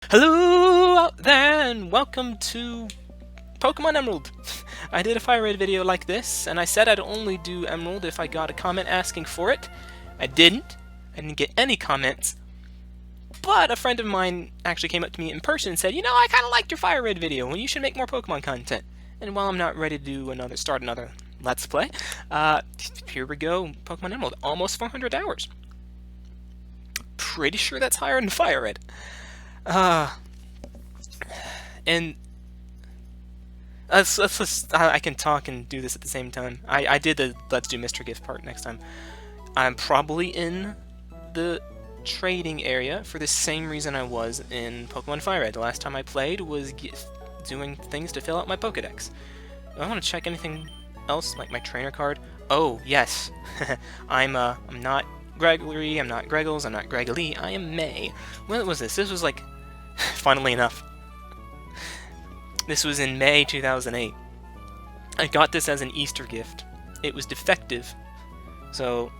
Hello out there and welcome to Pokemon Emerald. I did a Fire Red video like this and I said I'd only do Emerald if I got a comment asking for it. I didn't. I didn't get any comments. But a friend of mine actually came up to me in person and said, you know, I kind of liked your Fire Red video and you should make more Pokemon content. And while I'm not ready to do start another Let's Play, here we go, Pokemon Emerald, almost 400 hours. Pretty sure that's higher than Fire Red. And I can talk and do this at the same time. I did the Let's Do Mr. Gift part next time. I'm probably in the trading area for the same reason I was in Pokemon Fire Red. The last time I played was doing things to fill out my Pokedex. Do I want to check anything else, like my trainer card? Oh, yes. I'm not Gregory, I'm not Greggles, I'm not Gregory, I am May. When was this? This was like, funnily enough, this was in May 2008. I got this as an Easter gift. It was defective. So,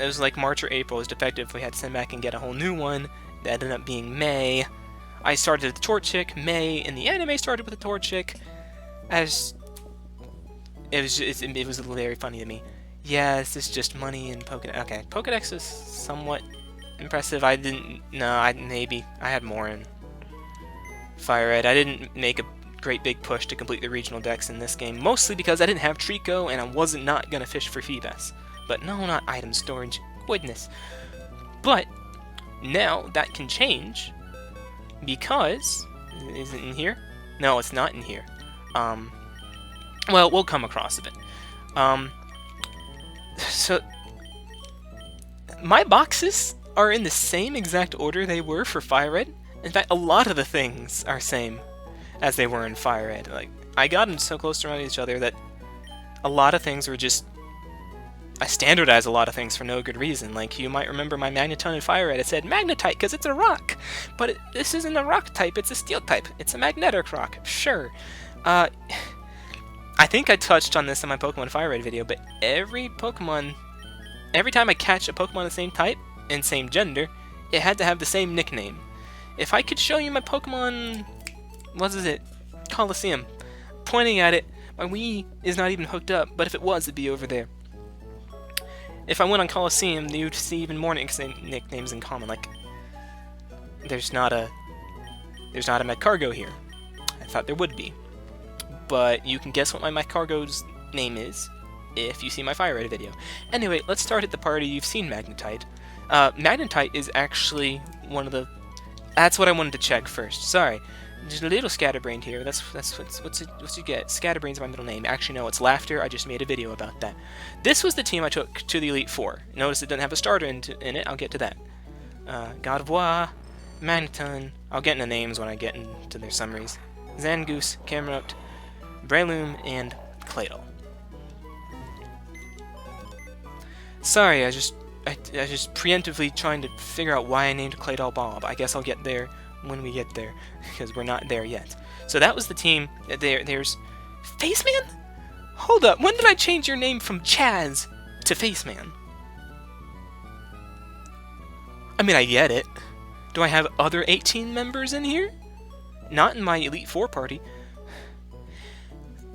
it was like March or April. It was defective. We had to send back and get a whole new one. That ended up being May. I started with the Torchic. May in the anime started with the Torchic. As it was very funny to me. Yes, it's just money and Pokedex. Okay, Pokedex is somewhat impressive. I had more in Fire Red. I didn't make a great big push to complete the regional decks in this game, mostly because I didn't have Trico and I wasn't not gonna fish for Feebas. But no, not item storage. Goodness. But now that can change because is it in here? No, it's not in here. Well, we'll come across a bit. So my boxes are in the same exact order they were for Fire Red. In fact, a lot of the things are same as they were in Fire Red. Like, I got them so close around each other that a lot of things were just... I standardized a lot of things for no good reason. Like, you might remember my Magneton in Fire Red. It said Magnetite because it's a rock. But this isn't a rock type, it's a steel type. It's a magnetic rock. Sure. I think I touched on this in my Pokemon Fire Red video, but every time I catch a Pokemon of the same type and same gender, it had to have the same nickname. If I could show you my Pokemon... what is it? Coliseum. Pointing at it, my Wii is not even hooked up, but if it was, it'd be over there. If I went on Coliseum, you'd see even more nicknames in common. Like, there's not a Magcargo here. I thought there would be. But you can guess what my Magcargo's name is if you see my Fire Red video. Anyway, let's start at the party. You've seen Magnetite. Magnetite is actually one of the... That's what I wanted to check first. Sorry. Just a little scatterbrained here. That's what's you get. Scatterbrain's my middle name. Actually, no, it's Laughter. I just made a video about that. This was the team I took to the Elite Four. Notice it doesn't have a starter in it. I'll get to that. God of War, Magneton. I'll get into names when I get into their summaries. Zangoose, Camerupt, Breloom, and Claydol. Sorry, I just preemptively trying to figure out why I named Claydol Bob. I guess I'll get there when we get there, because we're not there yet. So that was the team. There's... Faceman? Hold up, when did I change your name from Chaz to Faceman? I mean, I get it. Do I have other 18 members in here? Not in my Elite Four party.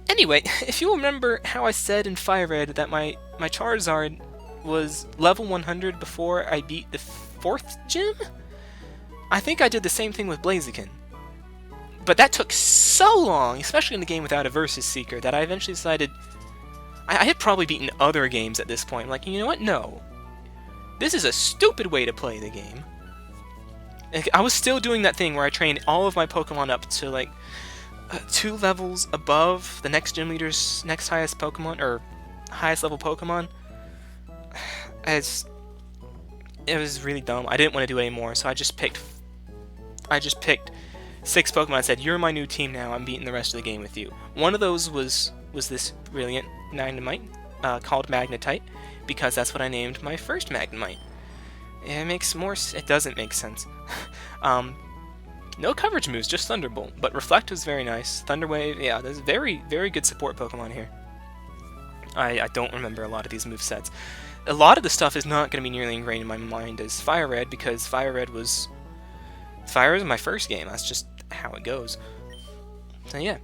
Anyway, if you remember how I said in Fire Red that my Charizard was level 100 before I beat the 4th gym? I think I did the same thing with Blaziken. But that took so long, especially in the game without a Versus Seeker, that I eventually decided... I had probably beaten other games at this point. I'm like, you know what? No. This is a stupid way to play the game. I was still doing that thing where I trained all of my Pokemon up to, like, 2 levels above the next gym leader's next highest Pokemon, or highest level Pokemon. It was really dumb. I didn't want to do it anymore, so I just picked 6 Pokemon. I said, you're my new team now, I'm beating the rest of the game with you. One of those was this brilliant Magnemite, called Magnetite, because that's what I named my first Magnemite. It doesn't make sense. No coverage moves, just Thunderbolt, but Reflect was very nice. Thunder Wave, yeah, there's very, very good support Pokemon here. I don't remember a lot of these movesets. A lot of the stuff is not going to be nearly ingrained in my mind as Fire Red, because Fire Red was Fire Red is my first game. That's just how it goes. So yeah.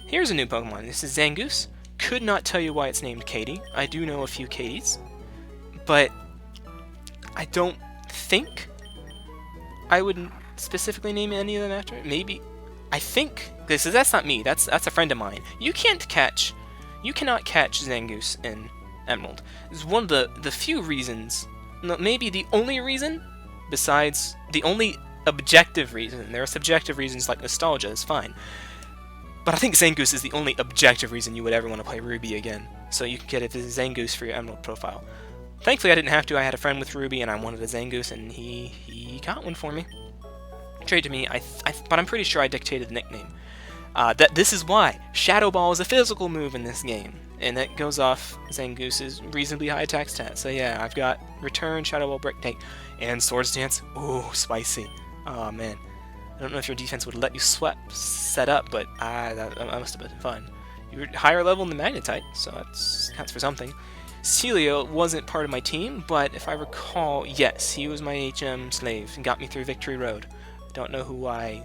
Here's a new Pokemon. This is Zangoose. Could not tell you why it's named Katie. I do know a few Katies. But I don't think I would specifically name any of them after it. Maybe. I think. That's not me. That's a friend of mine. You cannot catch Zangoose in Emerald. It's one of the few reasons, maybe the only reason, besides the only objective reason. There are subjective reasons like nostalgia is fine. But I think Zangoose is the only objective reason you would ever want to play Ruby again. So you can get it as Zangoose for your Emerald profile. Thankfully I didn't have to. I had a friend with Ruby and I wanted a Zangoose and he got one for me. Traded to me, but I'm pretty sure I dictated the nickname. This is why Shadow Ball is a physical move in this game, and that goes off Zangoose's reasonably high attack stat. So yeah, I've got Return, Shadow Ball, Break, Take, and Swords Dance. Ooh, spicy. Oh man, I don't know if your defense would let you set up, but that must have been fun. You were higher level than the Magnetite, so that's counts for something. Celio wasn't part of my team, but if I recall, yes, he was my HM slave and got me through Victory Road. Don't know who I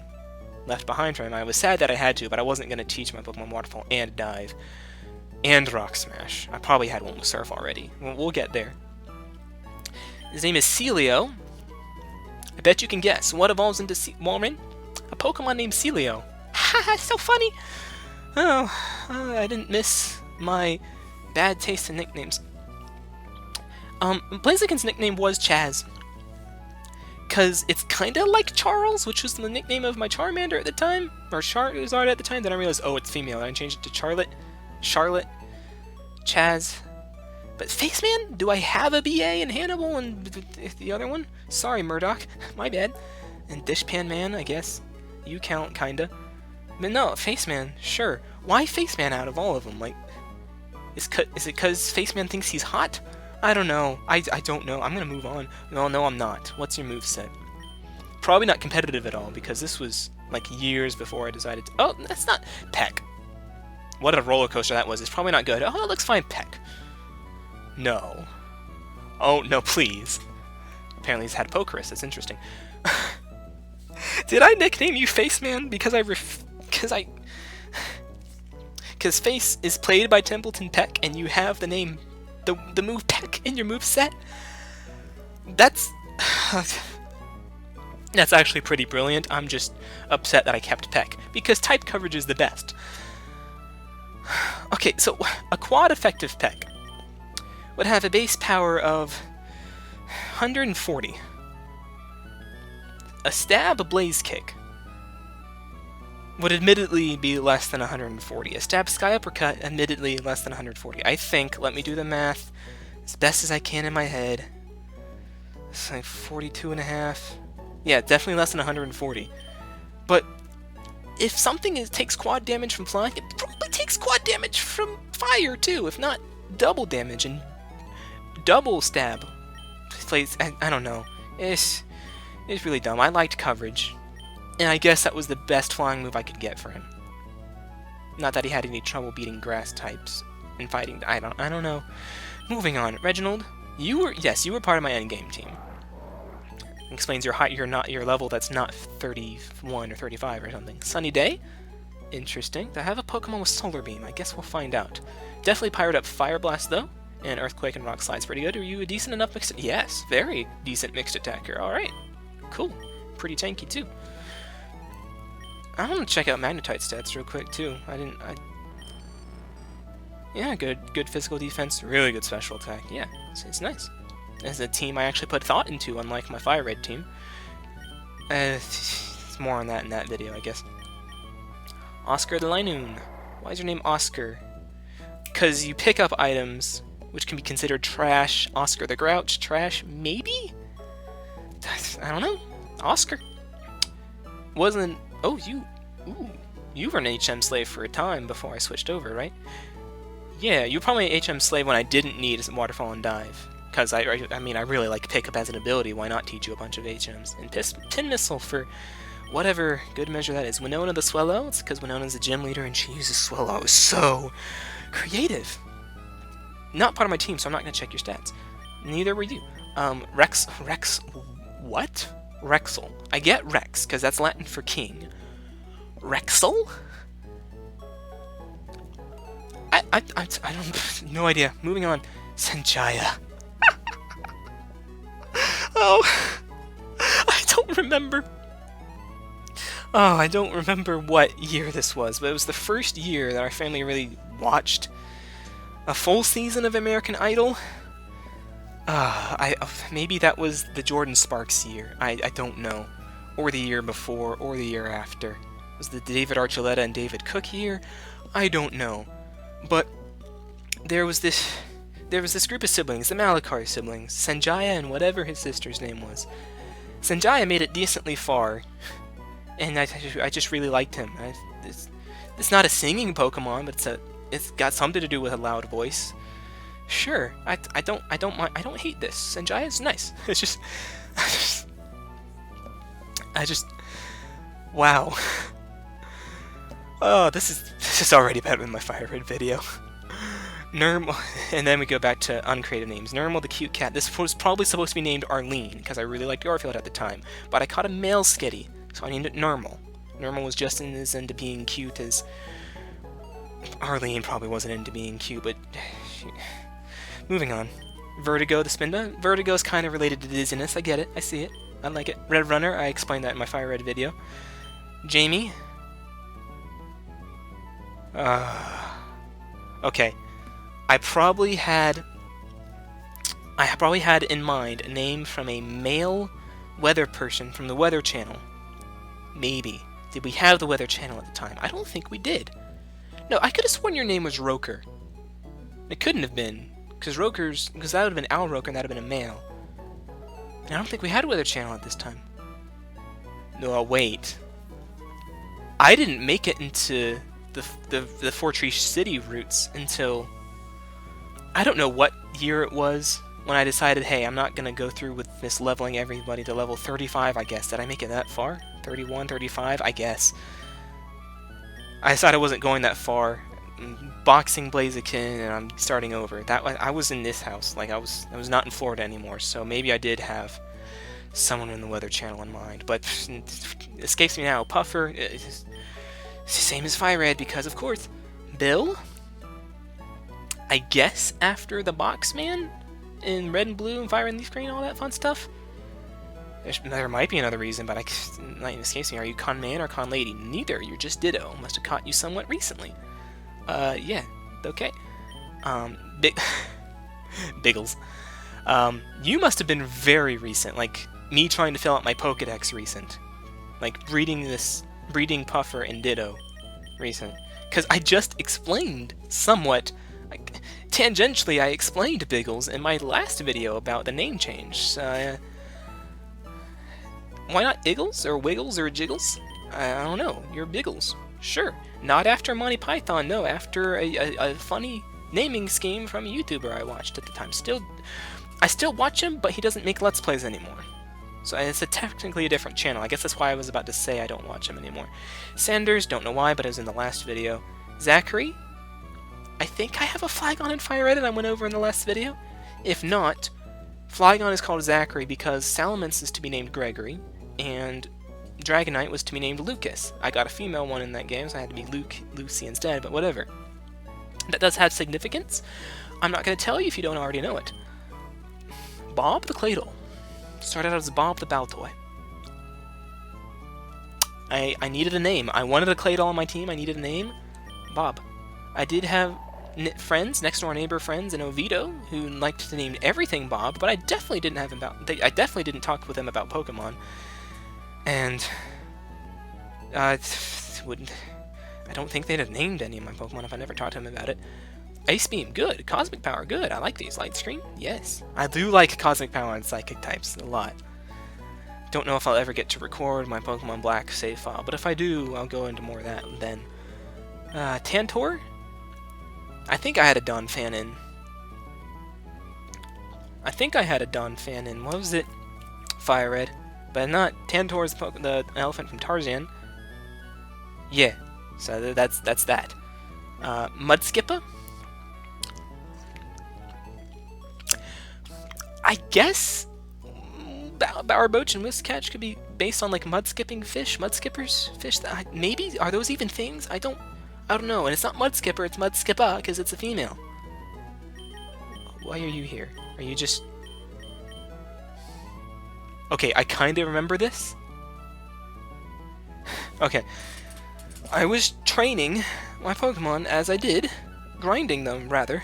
left behind for him. I was sad that I had to, but I wasn't going to teach my Pokemon Waterfall and Dive and Rock Smash. I probably had one with Surf already. We'll get there. His name is Celio. I bet you can guess. What evolves into Walrein? A Pokemon named Celio. Haha, so funny! Oh, I didn't miss my bad taste in nicknames. Blaziken's nickname was Chaz. Because it's kind of like Charles, which was the nickname of my Charmander at the time, or Charizard at the time. Then I realized, oh, it's female. I changed it to Charlotte, Chaz. But Faceman? Do I have a BA in Hannibal and the other one? Sorry, Murdoch. My bad. And Dishpan Man, I guess. You count, kinda. But no, Faceman, sure. Why Faceman out of all of them? Like, is it because Faceman thinks he's hot? I don't know. I don't know. I'm gonna move on. No, I'm not. What's your moveset? Probably not competitive at all, because this was, like, years before I decided to... Oh, that's not... Peck. What a roller coaster that was. It's probably not good. Oh, that looks fine. Peck. No. Oh, no, please. Apparently he's had a Pokerus. That's interesting. Did I nickname you Faceman because Because Face is played by Templeton Peck, and you have the name... The move Peck in your moveset? That's actually pretty brilliant. I'm just upset that I kept Peck, because type coverage is the best. Okay, so a quad effective Peck would have a base power of 140. A stab, a blaze kick would admittedly be less than 140. A stab sky uppercut, admittedly less than 140. I think, let me do the math as best as I can in my head. It's like 42 and a half. Yeah, definitely less than 140. But if something takes quad damage from flying, it probably takes quad damage from fire too, if not double damage. And double stab plays, I don't know. It's really dumb. I liked coverage. And I guess that was the best flying move I could get for him. Not that he had any trouble beating grass types in fighting. I don't know. Moving on, Reginald, you were part of my endgame team. Explains your height, your level that's not 31 or 35 or something. Sunny Day, interesting. I have a Pokemon with Solar Beam. I guess we'll find out. Definitely powered up Fire Blast though, and Earthquake and Rock Slide's pretty good. Are you a decent enough mixed? Yes, very decent mixed attacker. All right, cool. Pretty tanky too. I want to check out Magnetite stats real quick too. Yeah, good physical defense, really good special attack. Yeah, it's nice. As a team I actually put thought into, unlike my Fire Red team. It's more on that in that video, I guess. Oscar the Linoon. Why is your name Oscar? Because you pick up items which can be considered trash. Oscar the Grouch, trash, maybe? I don't know. Oscar. Wasn't... Oh, you were an HM slave for a time before I switched over, right? Yeah, you were probably an HM slave when I didn't need Waterfall and Dive. Because, I really like Pickup as an ability. Why not teach you a bunch of HMs? And Tin Missile for whatever good measure that is. Winona the Swellow, it's because Winona's a gym leader and she uses Swellow. So creative. Not part of my team, so I'm not going to check your stats. Neither were you. Rex, what? Rexel. I get Rex, because that's Latin for king. Rexel? I don't... No idea. Moving on. Sanjaya. Oh... I don't remember. Oh, I don't remember what year this was, but it was the first year that our family really watched a full season of American Idol. Maybe that was the Jordan Sparks year. I don't know. Or the year before, or the year after. Was the David Archuleta and David Cook year? I don't know. But there was this group of siblings, the Malakar siblings, Sanjaya and whatever his sister's name was. Sanjaya made it decently far, and I just really liked him. It's not a singing Pokemon, but it's got something to do with a loud voice. Sure, I don't mind. I don't hate this. Sanjaya's nice. It's just, wow. Oh, this is already better than my Fire Red video. Nermal, and then we go back to uncreative names. Nermal the cute cat. This was probably supposed to be named Arlene, because I really liked Garfield at the time. But I caught a male skitty, so I named it Nermal. Nermal was just as into being cute as... Arlene probably wasn't into being cute, but... Moving on. Vertigo the Spinda. Vertigo is kind of related to dizziness. I get it. I see it. I like it. Red Runner. I explained that in my Fire Red video. Jamie. Okay. I probably had in mind a name from a male weather person from the Weather Channel. Maybe. Did we have the Weather Channel at the time? I don't think we did. No, I could have sworn your name was Roker. It couldn't have been, because that would have been Al Roker and that would have been a male. And I don't think we had a Weather Channel at this time. No, wait. I didn't make it into the Fortree City routes until... I don't know what year it was when I decided, hey, I'm not going to go through with this leveling everybody to level 35, I guess. Did I make it that far? 31, 35? I guess. I decided I wasn't going that far. Boxing Blaziken, and I'm starting over. I was in this house. Like, I was not in Florida anymore, so maybe I did have someone in the Weather Channel in mind. But it escapes me now. Puffer, it's the same as Fire Red, because, of course, Bill... I guess after the Boxman in Red and Blue and Fire and Leaf Green, all that fun stuff. There might be another reason, but it escapes me. Are you Con Man or Con Lady? Neither. You're just Ditto. Must have caught you somewhat recently. Yeah. Okay. Biggles. You must have been very recent. Like, me trying to fill out my Pokedex recent. Like, breeding Puffer and Ditto recent. Because I just explained somewhat... Tangentially, I explained Biggles in my last video about the name change. Why not Iggles, or Wiggles, or Jiggles? I don't know. You're Biggles. Sure. Not after Monty Python, no. After a funny naming scheme from a YouTuber I watched at the time. I still watch him, but he doesn't make Let's Plays anymore. So it's technically a different channel. I guess that's why I was about to say I don't watch him anymore. Sanders, don't know why, but it was in the last video. Zachary? I think I have a Flygon in Fire Red and I went over in the last video. If not, Flygon is called Zachary because Salamence is to be named Gregory, and Dragonite was to be named Lucas. I got a female one in that game, so I had to be Lucy instead, but whatever. That does have significance. I'm not going to tell you if you don't already know it. Bob the Claydol. Started out as Bob the Baltoy. I needed a name. I wanted a Claydol on my team. I needed a name. Bob. I did have friends, next door neighbor friends in Oviedo, who liked to name everything Bob, but I definitely didn't have I definitely didn't talk with them about Pokemon. And I don't think they'd have named any of my Pokemon if I never talked to them about it. Ice Beam, good. Cosmic Power, good. I like these. Light Screen, yes. I do like Cosmic Power and Psychic types a lot. Don't know if I'll ever get to record my Pokemon Black save file, but if I do, I'll go into more of that then. Tantor? I think I had a Don fan in. What was it? Fire Red. But not Tantor's the elephant from Tarzan. Yeah. So that's that. Mudskipper? I guess Bowerboach and Whiskatch could be based on like mud-skipping fish, mud-skippers, fish that maybe are those even things? I don't know. And it's not mud-skipper, it's mud-skipper because it's a female. Why are you here? Are you just... Okay, I kind of remember this. Okay. I was training my Pokemon as I did, grinding them, rather,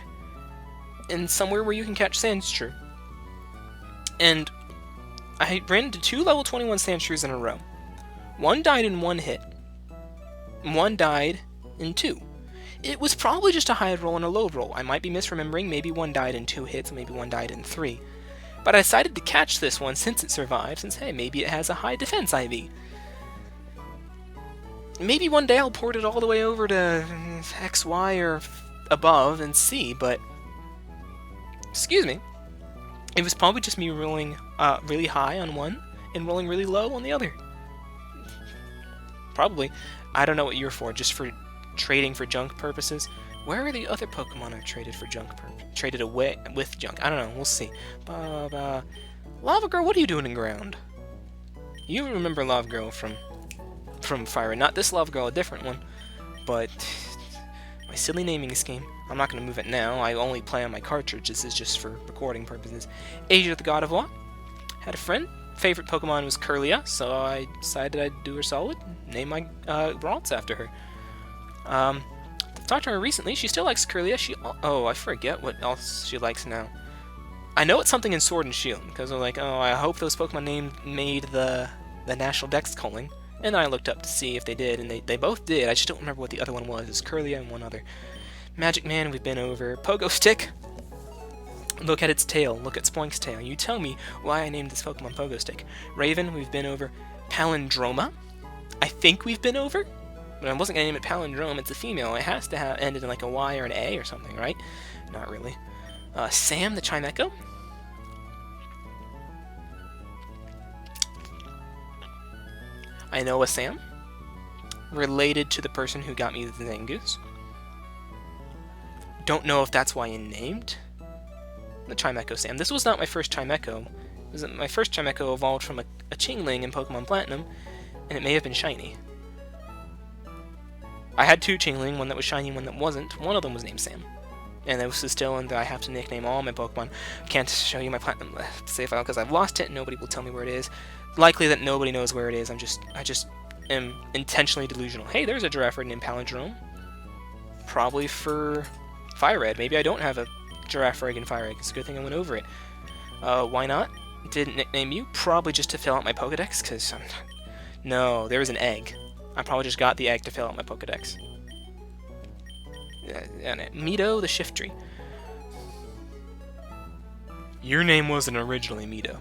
in somewhere where you can catch Sandshrew. And I ran into 2 level 21 Sandshrews in a row. One died in 1 hit. One died in 2. It was probably just a high roll and a low roll. I might be misremembering. Maybe one died in 2 hits, maybe one died in 3. But I decided to catch this one since it survived, since, hey, maybe it has a high defense IV. Maybe one day I'll port it all the way over to X, Y, or above and see, but... Excuse me. It was probably just me rolling really high on one and rolling really low on the other. Probably. I don't know what you're for, just for trading for junk purposes. Where are the other Pokemon I've traded for junk traded away with junk? I don't know, we'll see. Lava Girl, what are you doing in ground? You remember Lava Girl from Fire Red. Not this Lava Girl, a different one. But my silly naming scheme. I'm not going to move it now. I only play on my cartridge. This is just for recording purposes. Asia the God of War. Had a friend. Favorite Pokemon was Kirlia, so I decided I'd do her solid. Name my Brawls after her. Talked to her recently. She still likes Kirlia. Oh, I forget what else she likes now. I know it's something in Sword and Shield, because I'm like, oh, I hope those Pokemon made the National Dex calling. And I looked up to see if they did, and they both did. I just don't remember what the other one was. It's Kirlia and one other. Magic Man, we've been over. Pogo Stick. Look at its tail. Look at Spoink's tail. You tell me why I named this Pokemon Pogo Stick. Raven, we've been over. Palindroma, I think we've been over. But I wasn't going to name it Palindrome. It's a female. It has to have ended in like a Y or an A or something, right? Not really. Sam the Chimecho. I know a Sam. Related to the person who got me the Zangoose. Don't know if that's why you named the Chimecho Sam. This was not my first Chimecho. My first Chimecho evolved from a Chingling in Pokemon Platinum, and it may have been shiny. I had 2 Chingling, one that was shiny, one that wasn't. One of them was named Sam. And this is still, and I have to nickname all my Pokemon. I can't show you my Platinum save file because I've lost it and nobody will tell me where it is. Likely that nobody knows where it is. I just am intentionally delusional. Hey, there's a giraffe named Palindrome. Probably for Fire Red. Maybe I don't have a giraffe egg in Fire Egg. It's a good thing I went over it. Why not? Didn't nickname you. Probably just to fill out my Pokedex, because no, there was an egg. I probably just got the egg to fill out my Pokedex. Mido the Shiftry. Your name wasn't originally Mido.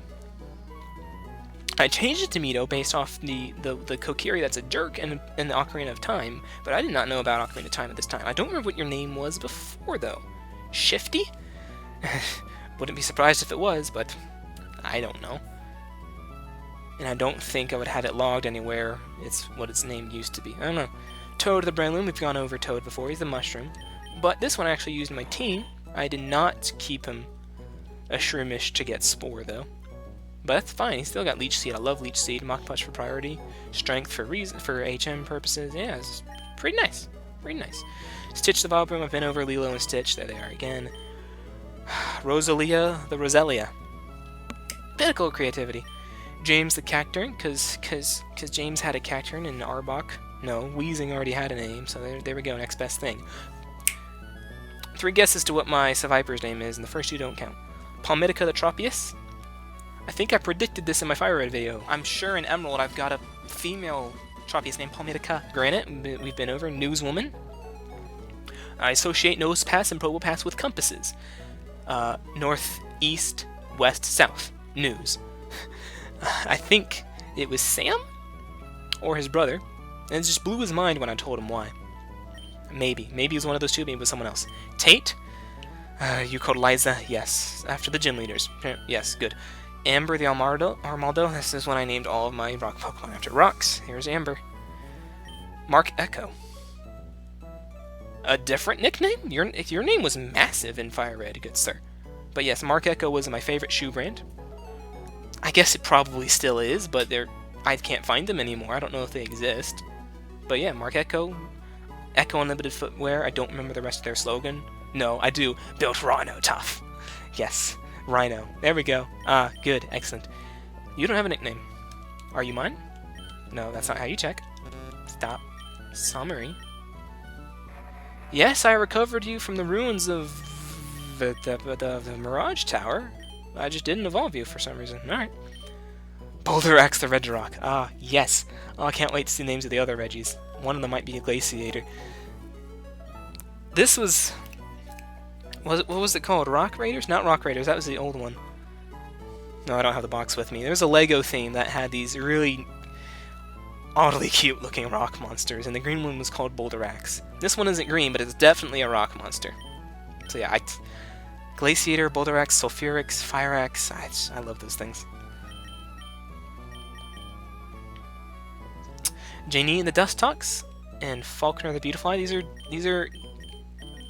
I changed it to Mido based off the Kokiri that's a jerk and the Ocarina of Time, but I did not know about Ocarina of Time at this time. I don't remember what your name was before, though. Shifty? Wouldn't be surprised if it was, but I don't know. And I don't think I would have it logged anywhere. It's what its name used to be. I don't know. Toad the Breloom, we've gone over Toad before. He's the mushroom. But this one I actually used in my team. I did not keep him a Shroomish to get Spore, though. But that's fine. He's still got Leech Seed. I love Leech Seed. Mach Punch for priority. Strength for HM purposes. Yeah, it's pretty nice. Pretty nice. Stitch the Vileplume. I've been over Lilo and Stitch. There they are again. Rosalia the Roselia. Pinnacle creativity. James the Cacturn, because James had a Cacturn and Arbok. No, Weezing already had a name, so there we go, next best thing. 3 guesses to what my Seviper's name is, and the first 2 don't count. Palmitica the Tropius. I think I predicted this in my Fire Red video. I'm sure in Emerald I've got a female Tropius named Palmitica. Granite, we've been over. Newswoman. I associate Nosepass and Probopass with compasses. North, east, west, south. News. I think it was Sam? Or his brother. And it just blew his mind when I told him why. Maybe. Maybe it was one of those 2, maybe it was someone else. Tate? You called Liza? Yes. After the gym leaders. Yes, good. Amber the Armaldo. This is when I named all of my rock Pokemon after rocks. Here's Amber. Mark Echo. A different nickname? Your name was massive in Fire Red, good sir. But yes, Mark Echo was my favorite shoe brand. I guess it probably still is, but I can't find them anymore. I don't know if they exist. But yeah, Mark Echo, Echo Unlimited Footwear. I don't remember the rest of their slogan. No, I do. Built Rhino tough. Yes, Rhino. There we go. Ah, good, excellent. You don't have a nickname. Are you mine? No, that's not how you check. Stop. Summary. Yes, I recovered you from the ruins of the Mirage Tower. I just didn't evolve you for some reason. Alright. Boulder Axe the Red Rock. Ah, yes. Oh, I can't wait to see the names of the other Reggies. One of them might be a Glaciator. This was... what was it called? Rock Raiders? Not Rock Raiders, that was the old one. No, I don't have the box with me. There's a Lego theme that had these really oddly cute looking rock monsters, and the green one was called Boulder Axe. This one isn't green, but it's definitely a rock monster. So yeah, Glaciator, Boulder Axe, Sulfurix, Fire Axe, I love those things. Janine and the Dust Tucks, and Falconer the Beautifly. These are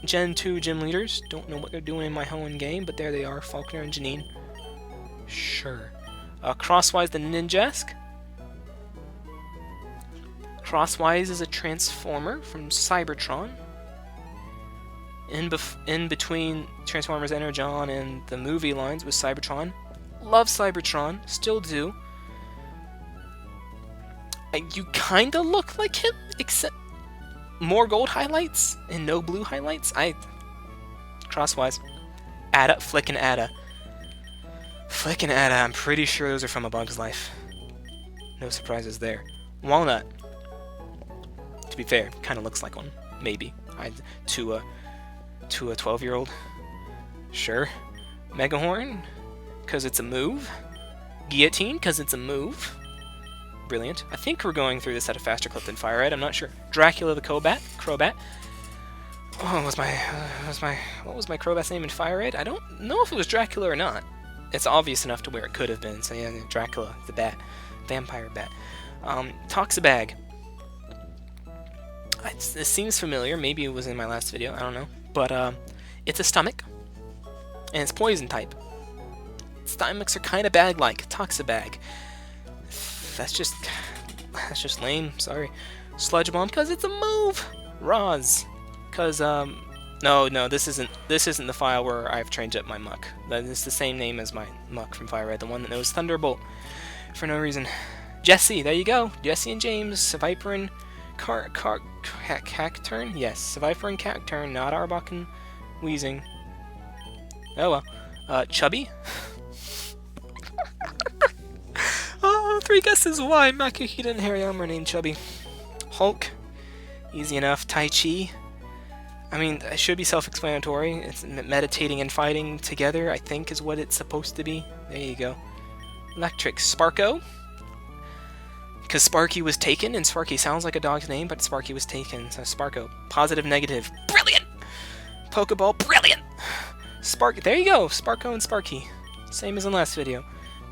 Gen 2 gym leaders. Don't know what they're doing in my Hoenn game, but there they are, Falconer and Janine. Sure. Crosswise the Ninjask. Crosswise is a transformer from Cybertron. In between Transformers Energon and the movie lines was Cybertron. Love Cybertron, still do. You kinda look like him, except more gold highlights and no blue highlights. Crosswise. Ada, Flick and Ada. Flick and Ada, I'm pretty sure those are from A Bug's Life. No surprises there. Walnut. To be fair, kinda looks like one. Maybe. To a 12-year-old. Sure. Megahorn, because it's a move. Guillotine, because it's a move. Brilliant. I think we're going through this at a faster clip than Fire Red. I'm not sure. Dracula the Crobat. Oh, what was my Crobat's name in Fire Red? I don't know if it was Dracula or not. It's obvious enough to where it could have been. So yeah, Dracula, the bat, vampire bat. Toxabag. This seems familiar. Maybe it was in my last video. I don't know. But it's a stomach, and it's poison type. Stomachs are kind of bag-like. Toxabag. That's just lame. Sorry. Sludge Bomb, because it's a move. Roz, because no, this isn't the file where I've trained up my Muck. That is the same name as my Muck from Fire Red, the one that knows Thunderbolt for no reason. Jesse, there you go. Jesse and James, Viper and Cacturn. Yes, Viper and Cacturn, not Arbok and Weezing. Oh well. Chubby. Oh, 3 guesses why Makihita and Hariyama are named Chubby. Hulk, easy enough. Tai Chi, I mean, it should be self-explanatory. It's meditating and fighting together, I think, is what it's supposed to be. There you go. Electric, Sparko, because Sparky was taken, and Sparky sounds like a dog's name, but Sparky was taken, so Sparko. Positive, negative, brilliant! Pokeball, brilliant! There you go, Sparko and Sparky. Same as in last video.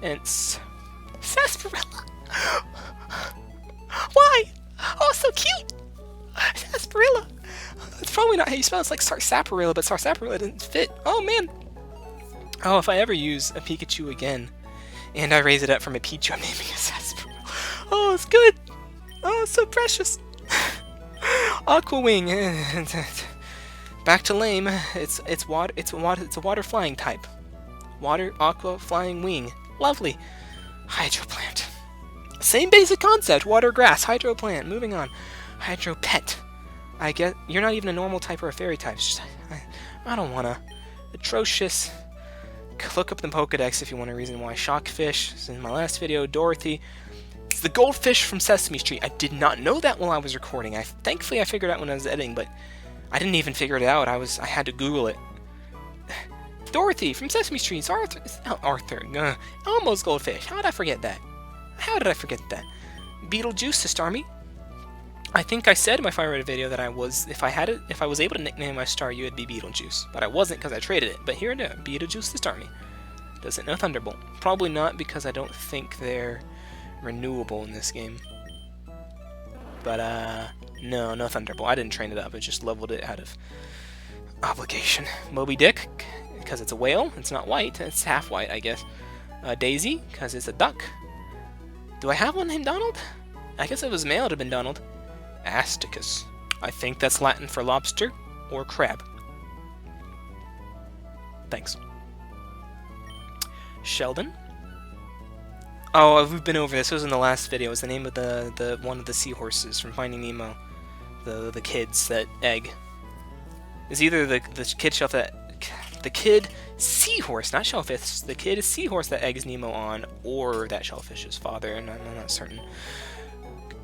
And it's Sarsaparilla! Why? Oh, so cute! Sarsaparilla! It's probably not how you spell it. It's like Sarsaparilla, but Sarsaparilla didn't fit. Oh, man! Oh, if I ever use a Pikachu again, and I raise it up from a Pichu, I'm naming it Sarsaparilla. Oh, it's good! Oh, it's so precious! Aqua Wing. Back to lame. It's a water flying type. Water, aqua, flying wing. Lovely. Hydro Plant. Same basic concept. Water, grass, Hydro Plant. Moving on. Hydro Pet. I guess you're not even a normal type or a fairy type. I don't wanna. Atrocious. Look up the Pokedex if you want a reason why. Shockfish. This is in my last video. Dorothy. It's the goldfish from Sesame Street. I did not know that while I was recording. Thankfully I figured out when I was editing, but I didn't even figure it out. I had to Google it. Dorothy from Sesame Street. Arthur. Almost goldfish. How did I forget that? Beetlejuice to Starmie. I think I said in my Fire Red video that if I was able to nickname my Staryu, it'd be Beetlejuice, but I wasn't because I traded it. But here it is, Beetlejuice to Starmie. Doesn't know Thunderbolt. Probably not because I don't think they're renewable in this game. But no Thunderbolt. I didn't train it up. I just leveled it out of obligation. Moby Dick, because it's a whale. It's not white. It's half white, I guess. Daisy, because it's a duck. Do I have one named Donald? I guess if it was male, it would have been Donald. Asticus. I think that's Latin for lobster or crab. Thanks. Sheldon. Oh, we've been over this. This was in the last video. It was the name of the one of the seahorses from Finding Nemo. The kids that egg. It's either the kid shellfish, the kid seahorse, not shellfish. The kid is seahorse that eggs Nemo on, or that shellfish's father, and I'm not certain.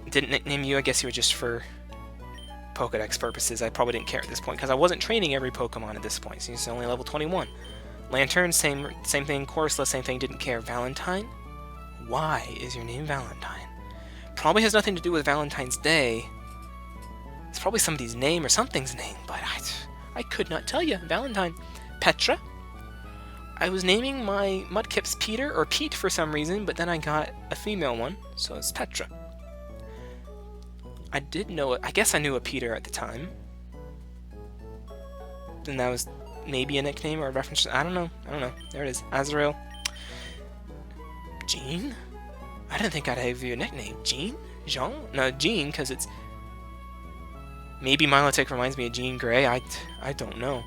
Didn't nickname you. I guess you were just for Pokedex purposes. I probably didn't care at this point because I wasn't training every Pokemon at this point. So he's only level 21. Lantern, same thing. Coruscant, same thing. Didn't care. Valentine. Why is your name Valentine? Probably has nothing to do with Valentine's Day. It's probably somebody's name or something's name, but I could not tell you. Valentine. Petra. I was naming my Mudkips Peter or Pete for some reason, but then I got a female one, so it's Petra. I did know it. I guess I knew a Peter at the time. Then that was maybe a nickname or a reference. I don't know. There it is. Azrael. Jean? I didn't think I'd have you a nickname. Jean? Jean? No, Jean, because it's... Maybe Milotic reminds me of Jean Grey. I don't know.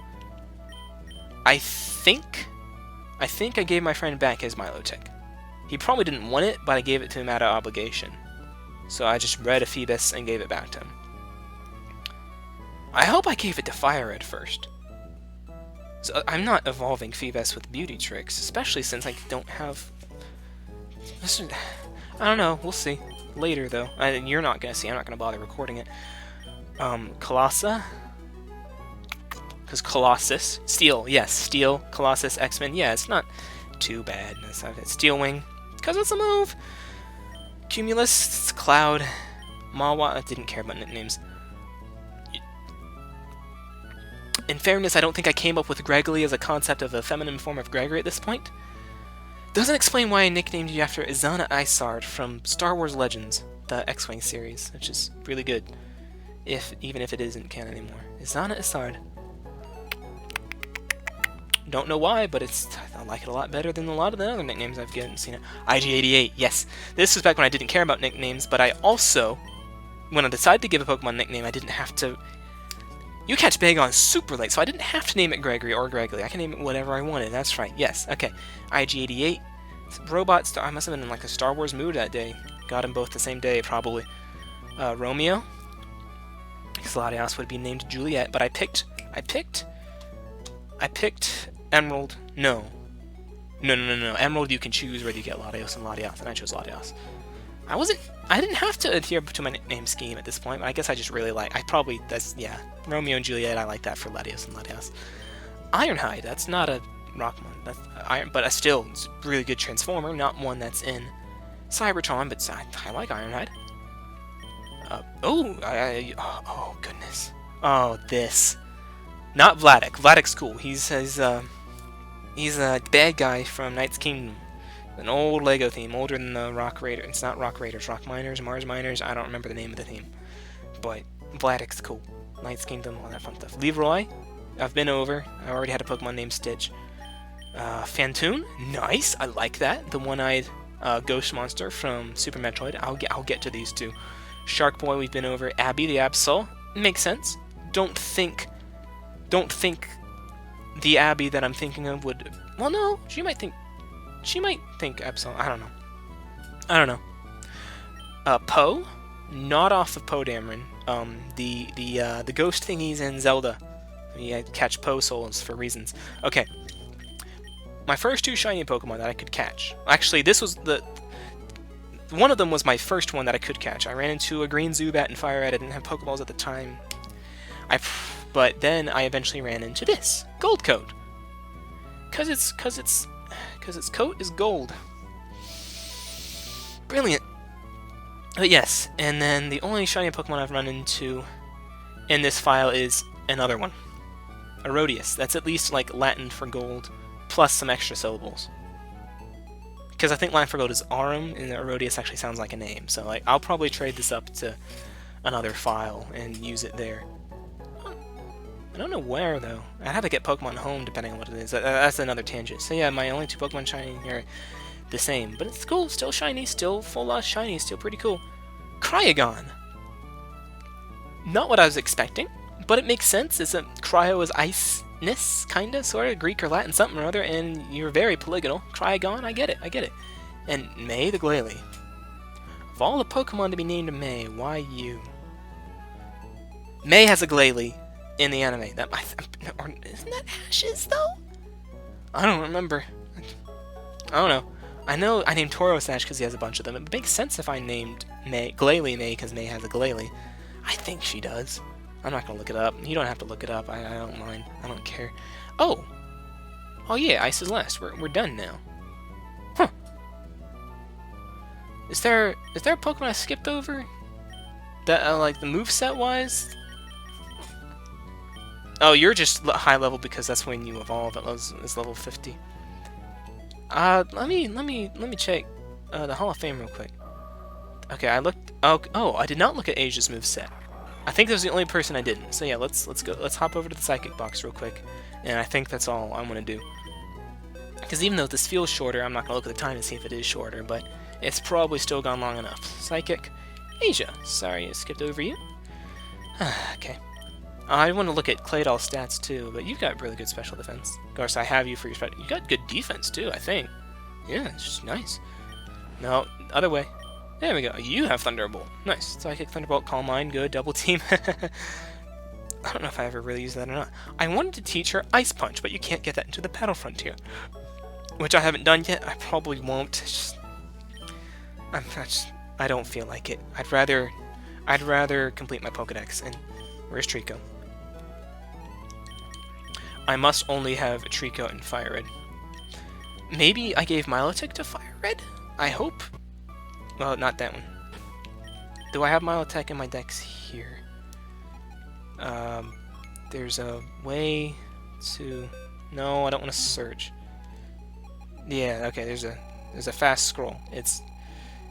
I think I gave my friend back his Milotic. He probably didn't want it, but I gave it to him out of obligation. So I just read a Phoebus and gave it back to him. I hope I gave it to Fire Red first. So I'm not evolving Phoebus with beauty tricks, especially since I don't have... I don't know, we'll see. Later, though. You're not gonna see, I'm not gonna bother recording it. Colossa? Because Colossus. Steel, yes, Steel, Colossus, X-Men, yeah, it's not too bad. Steel Wing, because it's a move. Cumulus, Cloud, Mawa, I didn't care about nicknames. In fairness, I don't think I came up with Gregory as a concept of a feminine form of Gregory at this point. Doesn't explain why I nicknamed you after Izana Isard from Star Wars Legends, the X-Wing series, which is really good, even if it isn't canon anymore. Izana Isard. Don't know why, but I like it a lot better than a lot of the other nicknames I've seen it. IG-88, yes. This was back when I didn't care about nicknames, but I also, when I decided to give a Pokemon nickname, I didn't have to... You catch Bagon super late, so I didn't have to name it Gregory or Gregory. I can name it whatever I wanted. That's right. Yes. Okay. IG-88. Robot Star. I must have been in like a Star Wars mood that day. Got them both the same day, probably. Romeo. Because Latios would be named Juliet, but I picked Emerald. No. Emerald, you can choose whether you get Latios and Latios, and I chose Latios. I didn't have to adhere to my nickname scheme at this point, but I guess I just really like... yeah. Romeo and Juliet, I like that for Latios and Latios. Ironhide, that's not a Rockmon. That's Iron, but still, it's a really good Transformer, not one that's in Cybertron, but I like Ironhide. Oh, goodness. Oh, this. Not Vladek. Vladek's cool. He's a bad guy from Knight's Kingdom. An old Lego theme, older than the Rock Raiders. It's not Rock Raiders, Rock Miners, Mars Miners. I don't remember the name of the theme. But Vladek's cool. Knight's Kingdom, all that fun stuff. Leroy, I've been over. I already had a Pokemon named Stitch. Phantoon, nice. I like that. The one-eyed ghost monster from Super Metroid. I'll get to these two. Shark Boy, we've been over. Abby, the Absol, makes sense. Don't think the Abby that I'm thinking of would... Well, no, she might think Absol. I don't know. Poe, not off of Poe Dameron. The ghost thingies in Zelda. You catch Poe souls for reasons. Okay. My first two shiny Pokemon that I could catch. Actually, this was one of them was my first one that I could catch. I ran into a green Zubat in Fire Red. I didn't have Pokeballs at the time. But then I eventually ran into this Gold Coat. Cause its coat is gold. Brilliant. But yes, and then the only shiny Pokemon I've run into in this file is another one. Erodius. That's at least like Latin for gold, plus some extra syllables. Because I think Latin for gold is Aurum, and Erodius actually sounds like a name. So like, I'll probably trade this up to another file and use it there. I don't know where, though. I'd have to get Pokemon Home, depending on what it is. That's another tangent. So yeah, my only two Pokemon shiny here. the same. But it's cool, still shiny, still full loss shiny, still pretty cool. Cryogon! Not what I was expecting, but it makes sense. It's a cryo is ice-ness, kinda, sorta, Greek or Latin, something or other, and you're very polygonal. Cryogon, I get it. And May the Glalie. Of all the Pokemon to be named May, why you? May has a Glalie in the anime. Or isn't that Ash's, though? I don't remember. I don't know. I know I named Tauros Ash because he has a bunch of them. It makes sense if I named Glalie May because May has a Glalie. I think she does. I'm not going to look it up. You don't have to look it up. I don't mind. I don't care. Oh! Oh yeah, Ice is last. We're done now. Huh. Is there a Pokemon I skipped over? That, like, the moveset wise? Oh, you're just high level because that's when you evolve. It's level 50. Let me check the Hall of Fame real quick. Okay, I looked. Oh, I did not look at Asia's moveset. I think that was the only person I didn't. So yeah, let's go. Let's hop over to the Psychic box real quick, and I think that's all I'm gonna do. Because even though this feels shorter, I'm not gonna look at the time to see if it is shorter, but it's probably still gone long enough. Psychic, Asia. Sorry, I skipped over you. Okay. I want to look at Claydol stats too, but you've got really good special defense. Of course, I have you for your special. You got good defense too, I think. Yeah, it's just nice. No, other way. There we go. You have Thunderbolt. Nice. Psychic, Thunderbolt, Calm Mind, good. Double Team. I don't know if I ever really used that or not. I wanted to teach her Ice Punch, but you can't get that into the Battle Frontier, which I haven't done yet. I probably won't. It's just, I don't feel like it. I'd rather complete my Pokedex. And where's Trico? I must only have Trico and Fire Red. Maybe I gave Milotic to Fire Red? I hope. Well, not that one. Do I have Milotic in my decks here? There's a way to... No, I don't want to search. Yeah, okay, there's a fast scroll. It's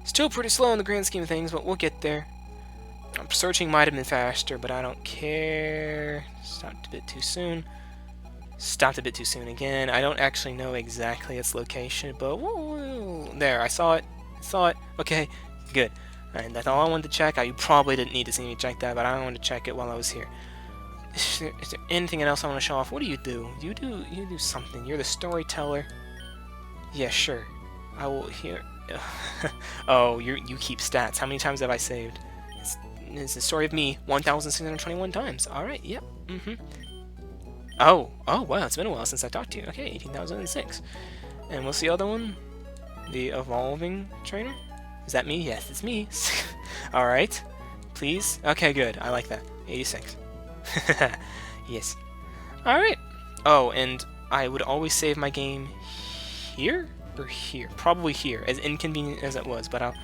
still pretty slow in the grand scheme of things, but we'll get there. Searching might have been faster, but I don't care. Stopped a bit too soon. Stopped a bit too soon again. I don't actually know exactly its location, but whoa, there, I saw it. Okay, good. And that's all I wanted to check. You probably didn't need to see me check that, but I wanted to check it while I was here. Is there anything else I want to show off? What do? You do something. You're the storyteller. Yeah, sure. I will hear. Oh, you keep stats. How many times have I saved? It's the story of me 1,621 times. Alright, yep. Oh, wow, it's been a while since I talked to you. Okay, 18,006. And what's the other one? The Evolving Trainer? Is that me? Yes, it's me. Alright. Please? Okay, good. I like that. 86. Yes. Alright. Oh, and I would always save my game here? Or here? Probably here, as inconvenient as it was, but I'm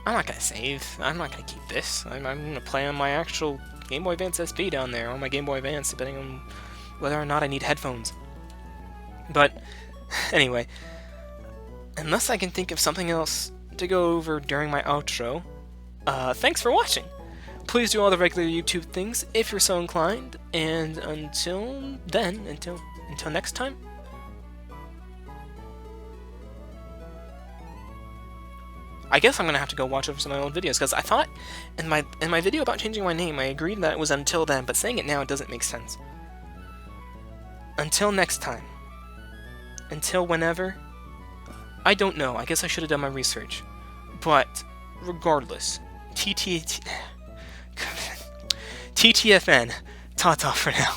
not gonna save. I'm not gonna keep this. I'm gonna play on my actual Game Boy Advance SP down there, on my Game Boy Advance, depending on whether or not I need headphones. But, anyway, unless I can think of something else to go over during my outro, thanks for watching! Please do all the regular YouTube things if you're so inclined, and until then, until next time, I guess I'm gonna have to go watch over some of my old videos, because I thought in my video about changing my name, I agreed that it was until then, but saying it now, it doesn't make sense. Until next time. Until whenever? I don't know. I guess I should have done my research. But, regardless, TTFN, ta-ta for now.